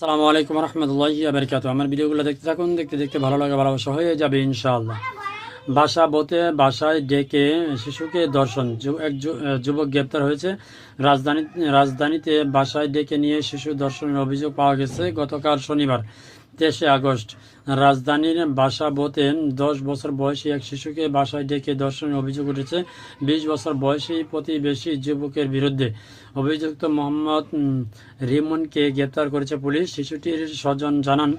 আসসালামু আলাইকুম রহমতুল্লাহি বারকাতু। আমার ভিডিওগুলো দেখতে থাকুন, দেখতে দেখতে ভালো লাগে, ভালোবাসা হয়ে যাবে ইনশাআল্লাহ। বাসা বলতে বাসায় ডেকে শিশুকে ধর্ষণ, যুবক গ্রেপ্তার হয়েছে। রাজধানী রাজধানীতে বাসায় ডেকে নিয়ে শিশু ধর্ষণের অভিযোগ পাওয়া গেছে গতকাল শনিবার 23 আগস্ট। রাজধানীর বাসাবোতে 10 বছর বয়সী এক শিশুকে বাসায় ডেকে ধর্ষণের অভিযোগ উঠেছে 20 বছর বয়সী প্রতিবেশী যুবকের বিরুদ্ধে। অভিযুক্ত মোহাম্মদ রিমনকে গ্রেপ্তার করেছে পুলিশ। শিশুটির স্বজন জানান,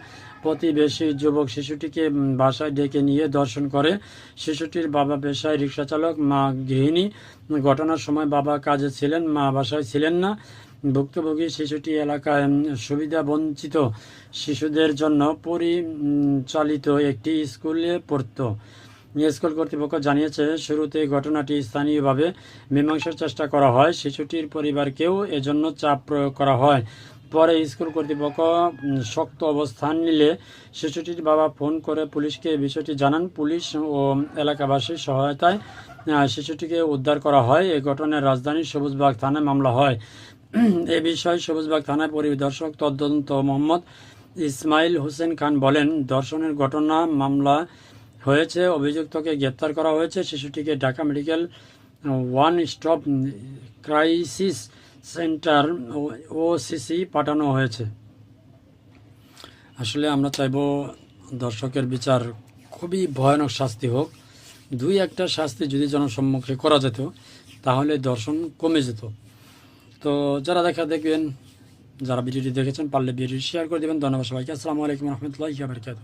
প্রতিবেশী যুবক শিশুটিকে বাসায় ডেকে নিয়ে ধর্ষণ করে। শিশুটির বাবা পেশায় রিকশাচালক, মা গৃহিণী। ঘটনার সময় বাবা কাজে ছিলেন, মা বাসায় ছিলেন না। ভুক্তভোগী শিশুটি এলাকায় সুবিধাবঞ্চিত শিশুদের জন্য পরিচালিত একটি স্কুলে পড়ত। স্কুল কর্তৃপক্ষ জানিয়েছে, শুরুতে ঘটনাটি স্থানীয়ভাবে মীমাংসার চেষ্টা করা হয়। শিশুটির পরিবারকেও এজন্য চাপ প্রয়োগ করা হয়। পরে স্কুল কর্তৃপক্ষ শক্ত অবস্থান নিলে শিশুটির বাবা ফোন করে পুলিশকে বিষয়টি জানান। পুলিশ ও এলাকাবাসীর সহায়তায় শিশুটিকে উদ্ধার করা হয়। এই ঘটনায় রাজধানীর সবুজবাগ থানায় মামলা হয়। এ বিষয়ে সবুজবাগ থানায় পরিদর্শক তদন্ত মোহাম্মদ ইসমাইল হোসেন খান বলেন, ধর্ষণের ঘটনা মামলা হয়েছে, অভিযুক্তকে গ্রেপ্তার করা হয়েছে। শিশুটিকে Dhaka medical one stop crisis centre OCC পাঠানো হয়েছে। আসলে আমরা চাইব দর্শকের বিচার খুবই ভয়ানক শাস্তি হোক। দুই একটা শাস্তি যদি জনসম্মুখে করা যেত তাহলে দর্শন কমে যেত। তো যারা দেখবেন, যারা ভিডিওটি দেখেছেন পারলে ভিডিওটি শেয়ার করে দেবেন। ধন্যবাদ সবাইকে। আসসালামু আলাইকুম রহমতুল্লাহি ওয়া বারাকাতুহু।